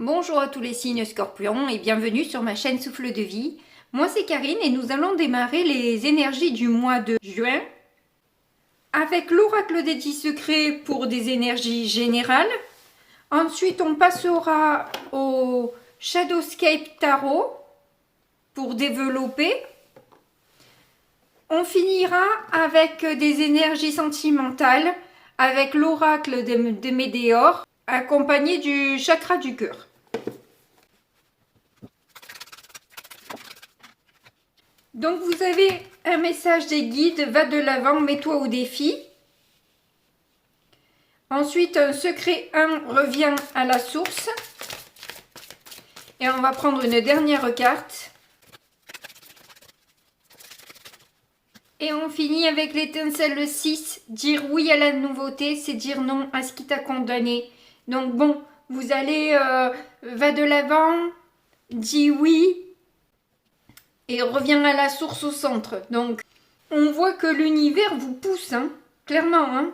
Bonjour à tous les signes scorpions et bienvenue sur ma chaîne Souffle de Vie. Moi c'est Karine et nous allons démarrer les énergies du mois de juin avec l'oracle des 10 secrets pour des énergies générales. Ensuite on passera au Shadowscape Tarot pour développer. On finira avec des énergies sentimentales avec l'oracle des Médéors accompagné du chakra du cœur. Donc vous avez un message des guides, va de l'avant, mets-toi au défi. Ensuite, un secret 1 revient à la source. Et on va prendre une dernière carte. Et on finit avec l'étincelle 6. Dire oui à la nouveauté, c'est dire non à ce qui t'a condamné. Donc bon, vous allez, va de l'avant, dis oui. Et reviens à la source au centre. Donc, on voit que l'univers vous pousse, hein, clairement. Hein.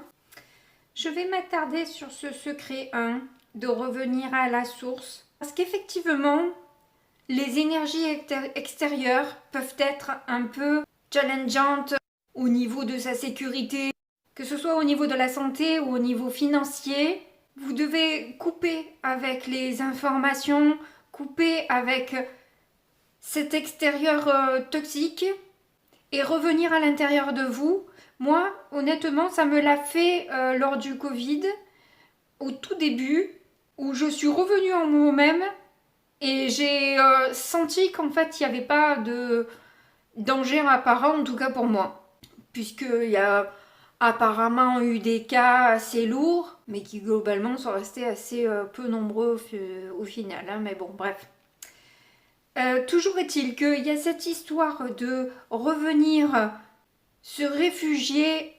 Je vais m'attarder sur ce secret 1, de revenir à la source. Parce qu'effectivement, les énergies extérieures peuvent être un peu challengeantes au niveau de sa sécurité, que ce soit au niveau de la santé ou au niveau financier. Vous devez couper avec les informations, couper avec cet extérieur toxique et revenir à l'intérieur de vous. Moi, honnêtement, ça me l'a fait lors du Covid, au tout début, où je suis revenue en moi-même et j'ai senti qu'en fait, il n'y avait pas de danger apparent, en tout cas pour moi. Puisqu'il y a apparemment eu des cas assez lourds, mais qui globalement sont restés assez peu nombreux au final. Hein, mais bon, bref. Toujours est-il qu'il y a cette histoire de revenir se réfugier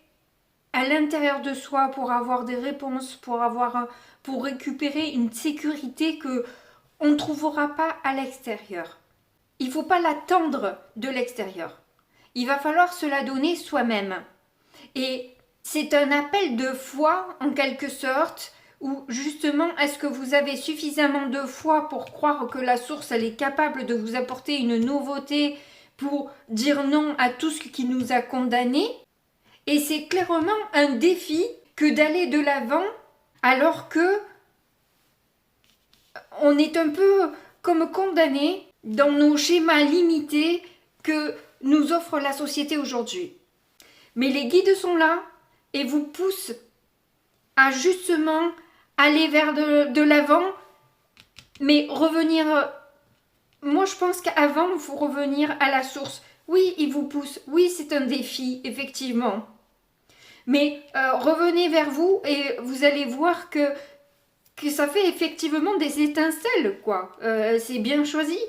à l'intérieur de soi pour avoir des réponses, pour récupérer une sécurité que on ne trouvera pas à l'extérieur. Il ne faut pas l'attendre de l'extérieur. Il va falloir se la donner soi-même. Et c'est un appel de foi en quelque sorte, où justement, est-ce que vous avez suffisamment de foi pour croire que la source, elle est capable de vous apporter une nouveauté pour dire non à tout ce qui nous a condamnés? Et c'est clairement un défi que d'aller de l'avant alors que on est un peu comme condamné dans nos schémas limités que nous offre la société aujourd'hui. Mais les guides sont là et vous poussent à justement aller vers de l'avant, mais revenir. Moi, je pense qu'avant, il faut revenir à la source. Oui, il vous pousse. Oui, c'est un défi, effectivement. Mais revenez vers vous et vous allez voir que ça fait effectivement des étincelles, quoi. C'est bien choisi.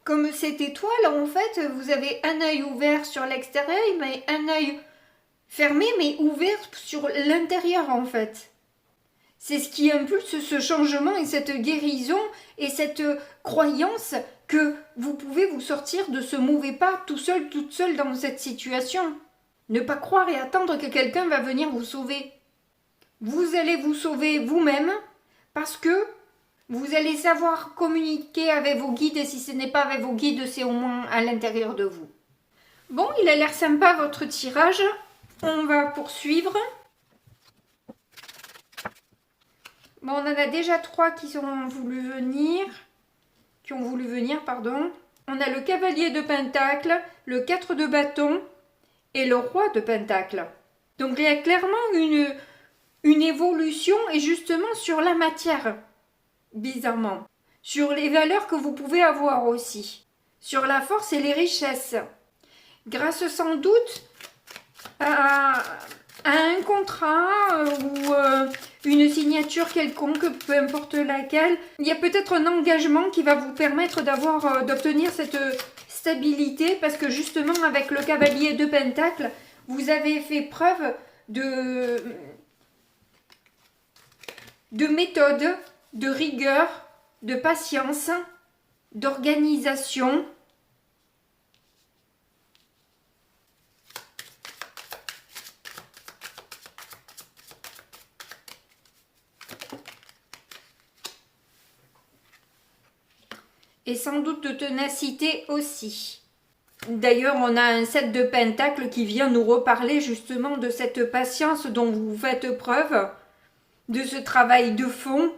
Comme cette étoile, en fait, vous avez un œil ouvert sur l'extérieur, mais un œil fermé, mais ouvert sur l'intérieur, en fait. C'est ce qui impulse ce changement et cette guérison et cette croyance que vous pouvez vous sortir de ce mauvais pas tout seul, toute seule dans cette situation. Ne pas croire et attendre que quelqu'un va venir vous sauver. Vous allez vous sauver vous-même parce que vous allez savoir communiquer avec vos guides et si ce n'est pas avec vos guides, c'est au moins à l'intérieur de vous. Bon, il a l'air sympa votre tirage. On va poursuivre. Bon, on en a déjà 3 qui ont voulu venir. On a le cavalier de pentacle, le 4 de bâton et le roi de pentacle. Donc il y a clairement une évolution et justement sur la matière, bizarrement. Sur les valeurs que vous pouvez avoir aussi. Sur la force et les richesses. Grâce sans doute à un contrat ou une signature quelconque, peu importe laquelle, il y a peut-être un engagement qui va vous permettre d'obtenir cette stabilité parce que justement avec le cavalier de pentacle, vous avez fait preuve de méthode, de rigueur, de patience, d'organisation. Et sans doute de ténacité aussi. D'ailleurs, on a un 7 de pentacles qui vient nous reparler justement de cette patience dont vous faites preuve, de ce travail de fond,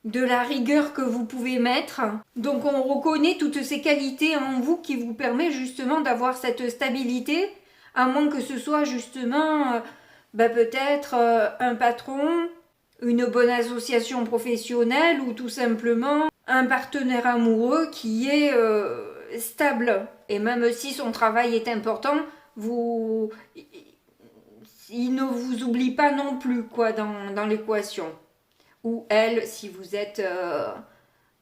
de la rigueur que vous pouvez mettre. Donc on reconnaît toutes ces qualités en vous qui vous permettent justement d'avoir cette stabilité, à moins que ce soit justement peut-être un patron, une bonne association professionnelle ou tout simplement un partenaire amoureux qui est stable. Et même si son travail est important, il ne vous oublie pas non plus quoi dans l'équation. Ou elle, si vous êtes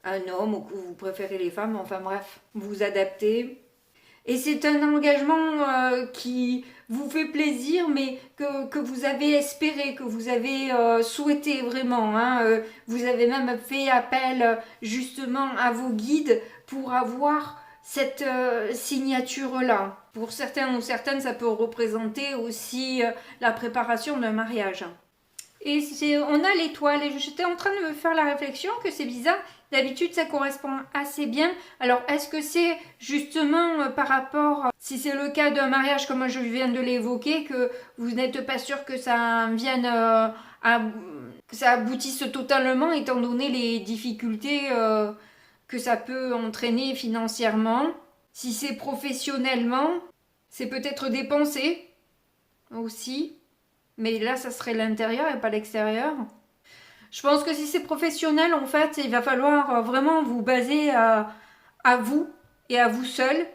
un homme ou que vous préférez les femmes, enfin bref, vous adaptez. Et c'est un engagement qui vous fait plaisir, mais que vous avez espéré, que vous avez souhaité vraiment. Vous avez même fait appel justement à vos guides pour avoir cette signature-là. Pour certains ou certaines, ça peut représenter aussi la préparation d'un mariage. Et on a l'étoile, et j'étais en train de me faire la réflexion que c'est bizarre. D'habitude, ça correspond assez bien. Alors, est-ce que c'est justement par rapport, si c'est le cas d'un mariage comme je viens de l'évoquer, que vous n'êtes pas sûr que ça vienne, que ça aboutisse totalement, étant donné les difficultés que ça peut entraîner financièrement. Si c'est professionnellement, c'est peut-être dépensé aussi. Mais là, ça serait l'intérieur et pas l'extérieur. Je pense que si c'est professionnel, en fait, il va falloir vraiment vous baser à vous et à vous seul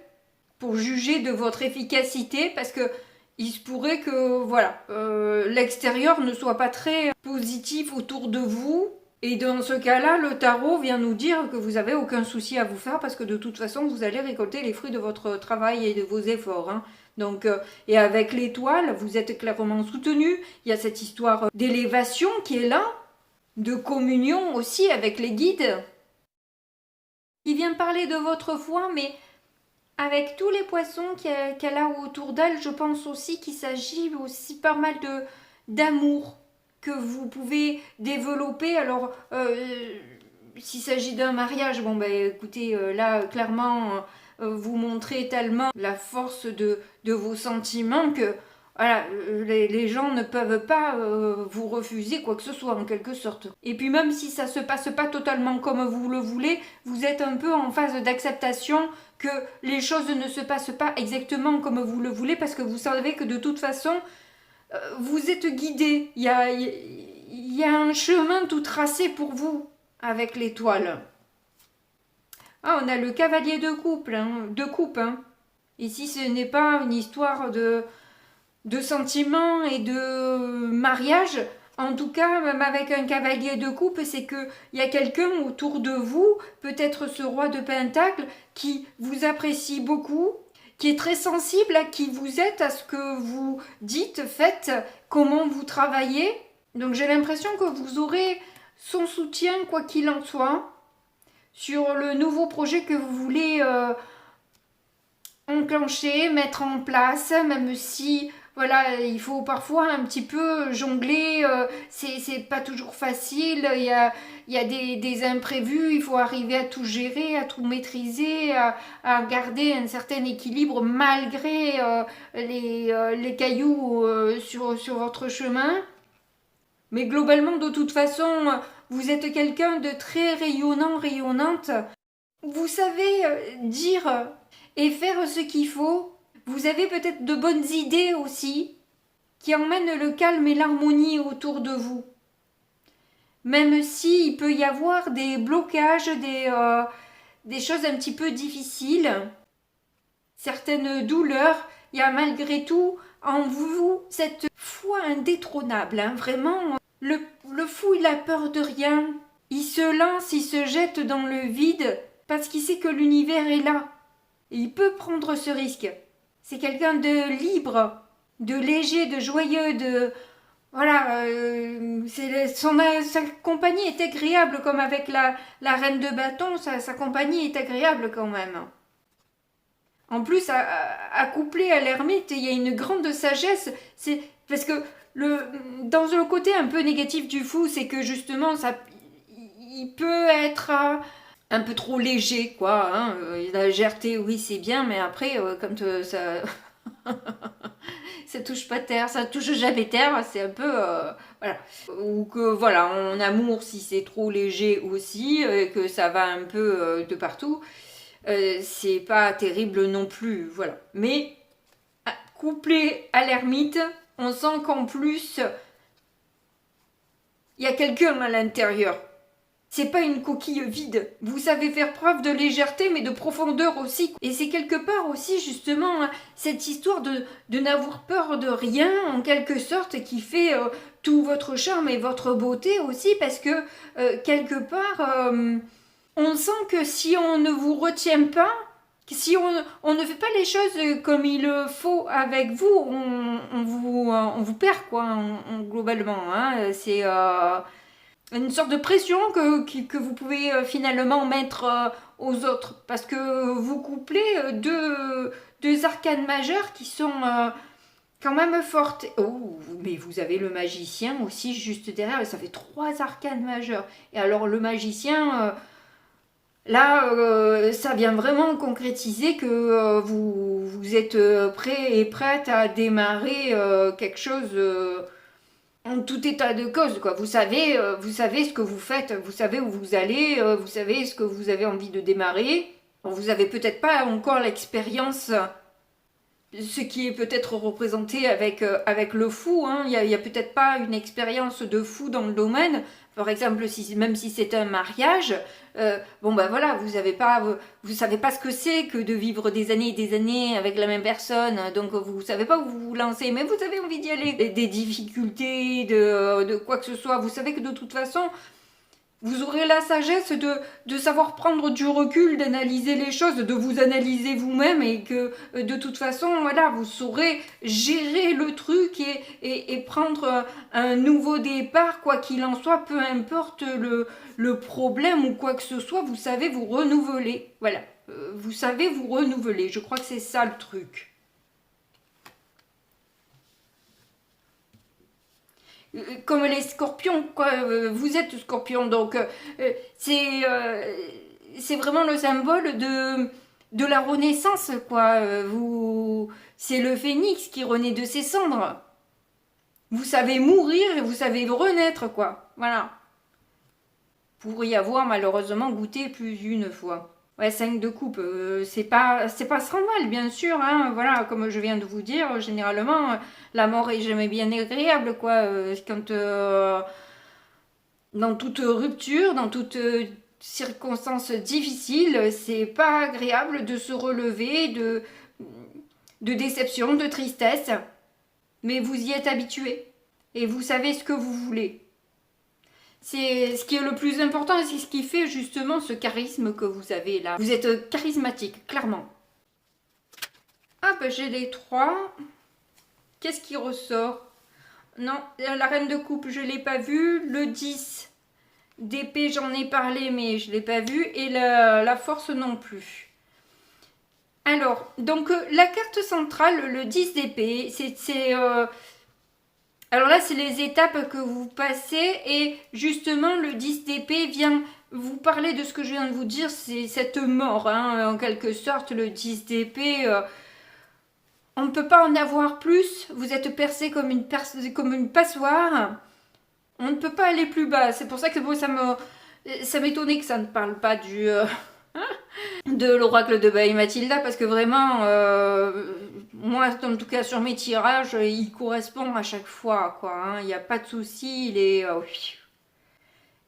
pour juger de votre efficacité, parce que il se pourrait que l'extérieur ne soit pas très positif autour de vous. Et dans ce cas-là, le tarot vient nous dire que vous n'avez aucun souci à vous faire, parce que de toute façon, vous allez récolter les fruits de votre travail et de vos efforts. Donc, et avec l'étoile, vous êtes clairement soutenu. Il y a cette histoire d'élévation qui est là, de communion aussi avec les guides. Il vient parler de votre foi, mais avec tous les poissons qu'elle a autour d'elle, je pense aussi qu'il s'agit aussi pas mal d'amour que vous pouvez développer. Alors, s'il s'agit d'un mariage, écoutez, là, clairement, vous montrez tellement la force de vos sentiments que voilà, les gens ne peuvent pas vous refuser quoi que ce soit en quelque sorte. Et puis même si ça se passe pas totalement comme vous le voulez, vous êtes un peu en phase d'acceptation que les choses ne se passent pas exactement comme vous le voulez, parce que vous savez que de toute façon, vous êtes guidé. Il y a un chemin tout tracé pour vous avec l'étoile. Ah, on a le cavalier de coupe. Ici, ce n'est pas une histoire de sentiments et de mariage. En tout cas, même avec un cavalier de coupe, c'est qu'il y a quelqu'un autour de vous, peut-être ce roi de Pentacle, qui vous apprécie beaucoup, qui est très sensible à qui vous êtes, à ce que vous dites, faites, comment vous travaillez. Donc j'ai l'impression que vous aurez son soutien, quoi qu'il en soit, sur le nouveau projet que vous voulez enclencher, mettre en place, même si voilà, il faut parfois un petit peu jongler, c'est pas toujours facile, il y a des imprévus, il faut arriver à tout gérer, à tout maîtriser, à garder un certain équilibre malgré les cailloux sur votre chemin. Mais globalement, de toute façon, vous êtes quelqu'un de très rayonnant, rayonnante. Vous savez dire et faire ce qu'il faut. Vous avez peut-être de bonnes idées aussi, qui emmènent le calme et l'harmonie autour de vous. Même s'il peut y avoir des blocages, des choses un petit peu difficiles, certaines douleurs, il y a malgré tout en vous cette foi indétrônable. Vraiment, le fou, il a peur de rien. Il se lance, il se jette dans le vide parce qu'il sait que l'univers est là. Et il peut prendre ce risque. C'est quelqu'un de libre, de léger, de joyeux, de... Voilà, sa compagnie est agréable, comme avec la reine de bâton, sa compagnie est agréable quand même. En plus, accouplé à l'ermite, il y a une grande sagesse, c'est parce que dans le côté un peu négatif du fou, c'est que justement, il peut être un peu trop léger, quoi. Hein. La légèreté, oui, c'est bien, mais après, quand ça... ça touche pas terre, ça touche jamais terre, c'est un peu... voilà. Ou que, voilà, en amour, si c'est trop léger aussi, que ça va un peu de partout, c'est pas terrible non plus, voilà. Mais, couplé à l'ermite, on sent qu'en plus, il y a quelqu'un à l'intérieur. C'est pas une coquille vide. Vous savez faire preuve de légèreté, mais de profondeur aussi. Et c'est quelque part aussi, justement, hein, cette histoire de n'avoir peur de rien, en quelque sorte, qui fait tout votre charme et votre beauté aussi, parce que, quelque part, on sent que si on ne vous retient pas, si on ne fait pas les choses comme il faut avec vous, on vous perd, quoi, globalement. Hein. C'est... une sorte de pression que vous pouvez finalement mettre aux autres. Parce que vous couplez deux arcanes majeures qui sont quand même fortes. Oh, mais vous avez le magicien aussi juste derrière. Ça fait 3 arcanes majeures. Et alors le magicien, là, ça vient vraiment concrétiser que vous êtes prêt et prête à démarrer quelque chose... en tout état de cause, quoi. Vous savez ce que vous faites, vous savez où vous allez, vous savez ce que vous avez envie de démarrer. Bon, vous avez peut-être pas encore l'expérience, ce qui est peut-être représenté avec le fou. Hein. Il y a peut-être pas une expérience de fou dans le domaine. Par exemple, même si c'est un mariage, bon ben voilà, vous savez pas ce que c'est que de vivre des années et des années avec la même personne, donc vous savez pas où vous vous lancez, mais vous avez envie d'y aller. Des difficultés, de quoi que ce soit, vous savez que de toute façon, vous aurez la sagesse de savoir prendre du recul, d'analyser les choses, de vous analyser vous-même et que de toute façon, voilà, vous saurez gérer le truc et prendre un nouveau départ, quoi qu'il en soit, peu importe le problème ou quoi que ce soit, vous savez vous renouveler. Voilà, vous savez vous renouveler. Je crois que c'est ça le truc. Comme les scorpions, quoi. Vous êtes scorpion, donc c'est c'est vraiment le symbole de la renaissance, quoi. C'est le phénix qui renaît de ses cendres. Vous savez mourir et vous savez renaître, quoi. Voilà. Pour y avoir malheureusement goûté plus d'une fois. Ouais, 5 de coupe, c'est pas sans mal, bien sûr, hein, voilà, comme je viens de vous dire, généralement, la mort est jamais bien agréable, quoi, quand, dans toute rupture, dans toute circonstance difficile, c'est pas agréable de se relever de déception, de tristesse, mais vous y êtes habitué, et vous savez ce que vous voulez. C'est ce qui est le plus important et c'est ce qui fait justement ce charisme que vous avez là. Vous êtes charismatique, clairement. Ah ben j'ai les 3. Qu'est-ce qui ressort? Non, la reine de coupe, je ne l'ai pas vue. Le 10 d'épée, j'en ai parlé, mais je ne l'ai pas vu. Et la force non plus. Alors, donc la carte centrale, le 10 d'épée, c'est... alors là, c'est les étapes que vous passez et justement, le 10 d'épée vient vous parler de ce que je viens de vous dire, c'est cette mort, hein, en quelque sorte, le 10 d'épée. On ne peut pas en avoir plus, vous êtes percé comme une passoire, on ne peut pas aller plus bas. C'est pour ça que bon, ça m'étonnait que ça ne parle pas de l'oracle de Baï Mathilda, parce que vraiment, moi en tout cas sur mes tirages, il correspond à chaque fois, quoi, hein. Il n'y a pas de souci, il est...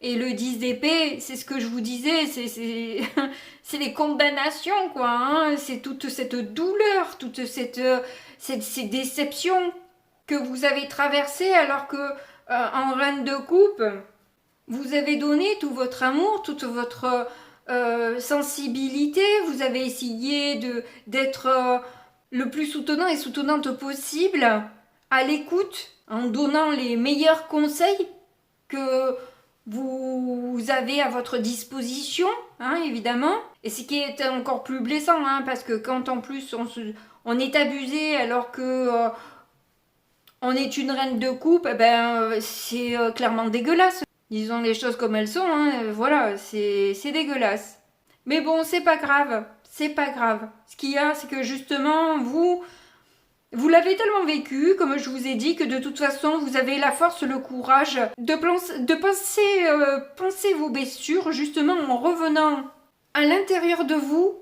Et le 10 d'épée, c'est ce que je vous disais, c'est les condamnations, quoi, hein. C'est toute cette douleur, toutes ces déceptions que vous avez traversées, alors que en reine de coupe, vous avez donné tout votre amour, toute votre sensibilité, vous avez essayé d'être le plus soutenant et soutenante possible, à l'écoute, en donnant les meilleurs conseils que vous avez à votre disposition, hein, évidemment. Et ce qui est encore plus blessant, hein, parce que quand en plus on est abusé alors que on est une reine de coupe, eh ben, c'est clairement dégueulasse. Disons les choses comme elles sont, hein, voilà, c'est dégueulasse. Mais bon, c'est pas grave, c'est pas grave. Ce qu'il y a, c'est que justement, vous l'avez tellement vécu, comme je vous ai dit, que de toute façon, vous avez la force, le courage de penser vos blessures, justement en revenant à l'intérieur de vous,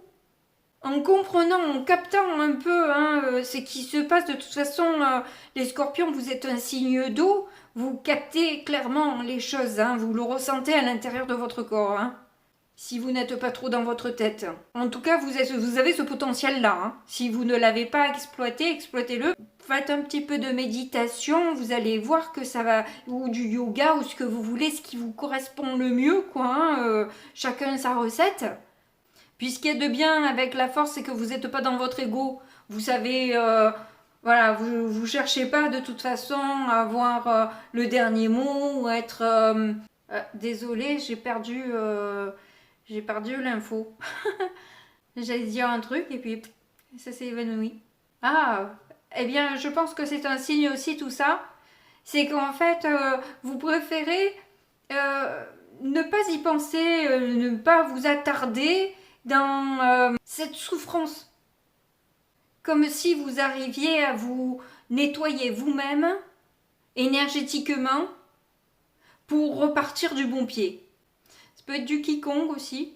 en comprenant, en captant un peu ce qui se passe. De toute façon, les scorpions, vous êtes un signe d'eau, vous captez clairement les choses, vous le ressentez à l'intérieur de votre corps. Si vous n'êtes pas trop dans votre tête. En tout cas, vous avez ce potentiel-là. Si vous ne l'avez pas exploité, exploitez-le. Faites un petit peu de méditation, vous allez voir que ça va, ou du yoga, ou ce que vous voulez, ce qui vous correspond le mieux, quoi. Chacun sa recette. Puis ce qu'il y a de bien avec la force, c'est que vous n'êtes pas dans votre ego. Vous savez, voilà, vous cherchez pas de toute façon à avoir le dernier mot, ou être... désolée, j'ai perdu l'info. J'allais dire un truc et puis ça s'est évanoui. Ah, eh bien, je pense que c'est un signe aussi tout ça. C'est qu'en fait, vous préférez ne pas y penser, ne pas vous attarder dans cette souffrance. Comme si vous arriviez à vous nettoyer vous-même énergétiquement pour repartir du bon pied. Ça peut être du quiconque aussi.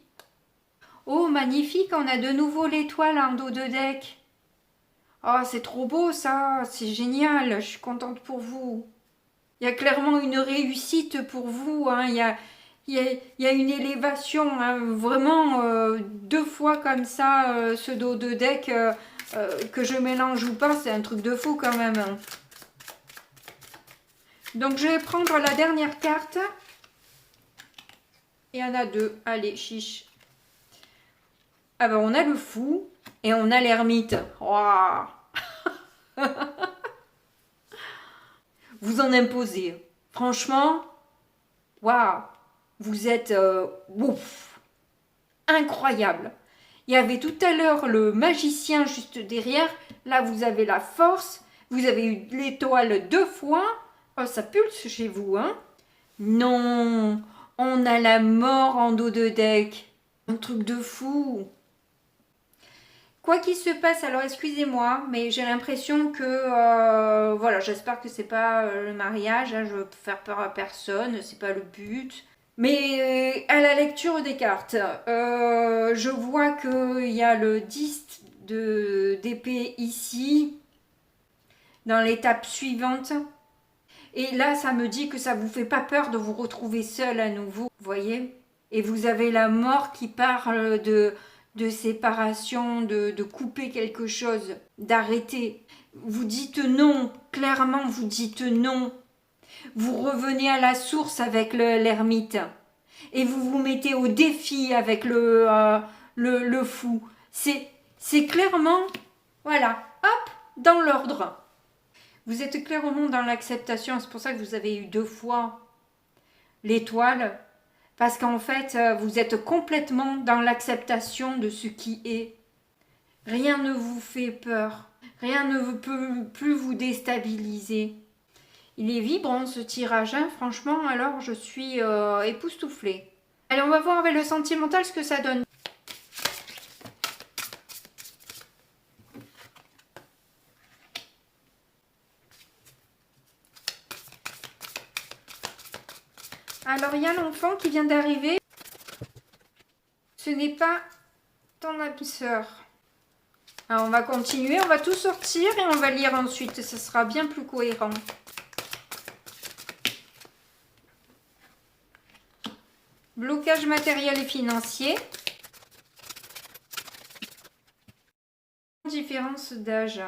Oh, magnifique, on a de nouveau l'étoile en dos de deck. Oh, c'est trop beau ça, c'est génial, je suis contente pour vous. Il y a clairement une réussite pour vous, il y a une élévation, vraiment 2 fois comme ça, ce dos de deck, que je mélange ou pas, c'est un truc de fou quand même. Donc je vais prendre la dernière carte. Il y en a 2, allez, chiche. Ah ben on a le fou et on a l'ermite. Wow. Vous en imposez. Franchement, waouh. Vous êtes ouf. Incroyable. Il y avait tout à l'heure le magicien juste derrière. Là, vous avez la force. Vous avez eu l'étoile 2 fois. Oh, ça pulse chez vous, hein? Non, on a la mort en dos de deck. Un truc de fou. Quoi qu'il se passe, alors excusez-moi, mais j'ai l'impression que, voilà, j'espère que c'est pas le mariage, je veux faire peur à personne, c'est pas le but. Mais à la lecture des cartes, je vois qu'il y a le 10 d'épée ici, dans l'étape suivante. Et là, ça me dit que ça vous fait pas peur de vous retrouver seul à nouveau, vous voyez? Et vous avez la mort qui parle de séparation, de couper quelque chose, d'arrêter. Vous dites non, clairement vous dites non. Vous revenez à la source avec l'ermite. Et vous vous mettez au défi avec le fou. C'est clairement, voilà, hop, dans l'ordre. Vous êtes clairement dans l'acceptation, c'est pour ça que vous avez eu 2 fois l'étoile. Parce qu'en fait, vous êtes complètement dans l'acceptation de ce qui est. Rien ne vous fait peur. Rien ne peut plus vous déstabiliser. Il est vibrant ce tirage, franchement, alors je suis époustouflée. Allez, on va voir avec le sentimental ce que ça donne. Alors, il y a l'enfant qui vient d'arriver. Ce n'est pas ton âme sœur. Alors, on va continuer, on va tout sortir et on va lire ensuite. Ce sera bien plus cohérent. Blocage matériel et financier. Différence d'âge.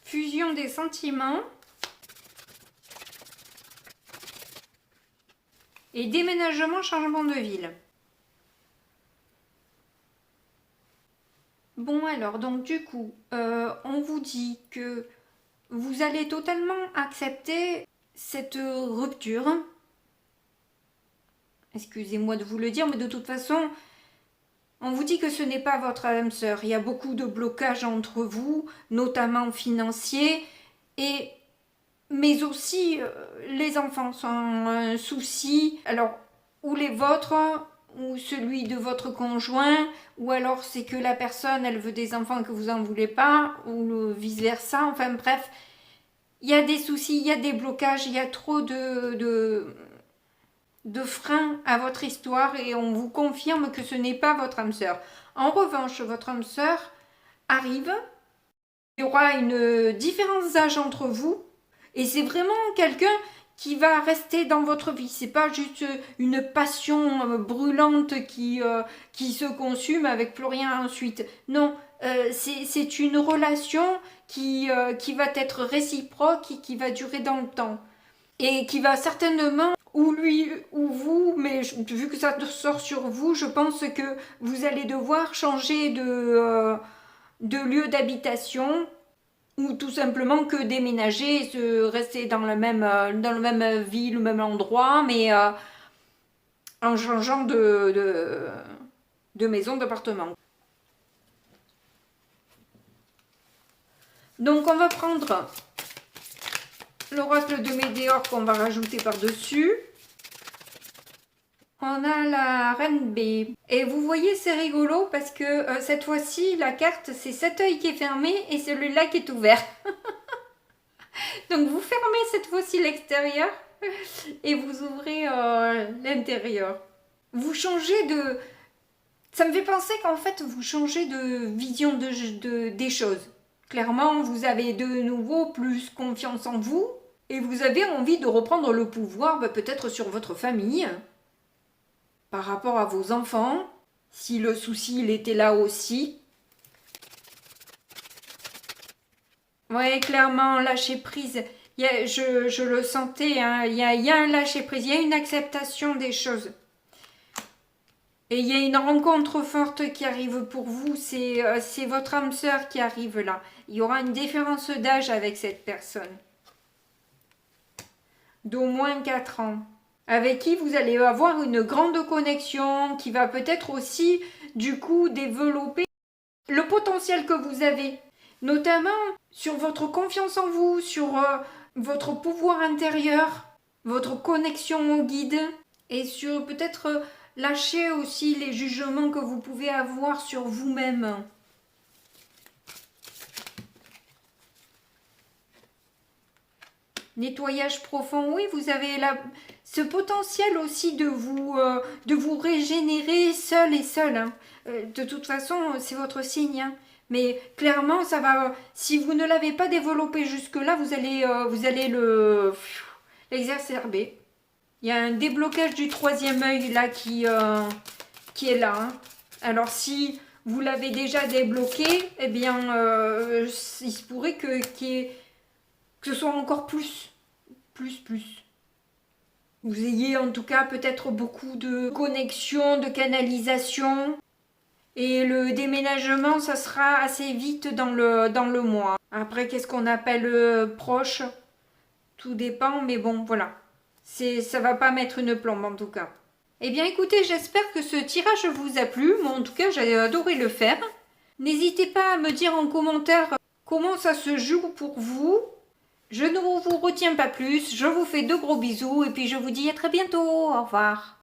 Fusion des sentiments. Et déménagement, changement de ville. Bon alors, donc du coup, on vous dit que vous allez totalement accepter cette rupture. Excusez-moi de vous le dire, mais de toute façon, on vous dit que ce n'est pas votre âme sœur. Il y a beaucoup de blocages entre vous, notamment financiers, mais aussi les enfants sont un souci. Alors, ou les vôtres, ou celui de votre conjoint, ou alors c'est que la personne, elle veut des enfants que vous en voulez pas, ou vice-versa, enfin bref, il y a des soucis, il y a des blocages, il y a trop de freins à votre histoire et on vous confirme que ce n'est pas votre âme sœur. En revanche, votre âme sœur arrive, il y aura une différence d'âge entre vous et c'est vraiment quelqu'un qui va rester dans votre vie. C'est pas juste une passion brûlante qui se consume avec plus rien ensuite. Non, c'est une relation qui va être réciproque et qui va durer dans le temps. Et qui va certainement, ou lui ou vous, mais vu que ça sort sur vous, je pense que vous allez devoir changer de lieu d'habitation ou tout simplement que déménager, rester dans le même ville, le même endroit, mais en changeant de maison, d'appartement. Donc on va prendre l'oracle de Médéor qu'on va rajouter par-dessus. On a la reine B. Et vous voyez, c'est rigolo parce que cette fois-ci, la carte, c'est cet œil qui est fermé et celui-là qui est ouvert. Donc vous fermez cette fois-ci l'extérieur et vous ouvrez l'intérieur. Vous changez de... Ça me fait penser qu'en fait, vous changez de vision des choses. Clairement, vous avez de nouveau plus confiance en vous et vous avez envie de reprendre le pouvoir peut-être sur votre famille. Par rapport à vos enfants, si le souci il était là aussi. Ouais, clairement, lâcher prise. Je le sentais, hein, il y a un lâcher prise, il y a une acceptation des choses. Et il y a une rencontre forte qui arrive pour vous, c'est votre âme sœur qui arrive là. Il y aura une différence d'âge avec cette personne. D'au moins 4 ans. Avec qui vous allez avoir une grande connexion qui va peut-être aussi du coup développer le potentiel que vous avez, notamment sur votre confiance en vous, sur votre pouvoir intérieur, votre connexion au guide et sur peut-être lâcher aussi les jugements que vous pouvez avoir sur vous-même. Nettoyage profond, oui, vous avez ce potentiel aussi de vous régénérer seul et seul. Hein. De toute façon, c'est votre signe. Hein. Mais clairement, ça va. Si vous ne l'avez pas développé jusque-là, vous allez l'exacerber. Il y a un déblocage du troisième œil là qui est là. Hein. Alors si vous l'avez déjà débloqué, eh bien, il se pourrait que ce soit encore plus. Vous ayez en tout cas peut-être beaucoup de connexions, de canalisation. Et le déménagement, ça sera assez vite dans le mois. Après, qu'est-ce qu'on appelle proche? Tout dépend, mais bon, voilà. Ça va pas mettre une plombe en tout cas. Eh bien écoutez, j'espère que ce tirage vous a plu. Moi en tout cas, j'ai adoré le faire. N'hésitez pas à me dire en commentaire comment ça se joue pour vous. Je ne vous retiens pas plus, je vous fais de gros bisous et puis je vous dis à très bientôt, au revoir.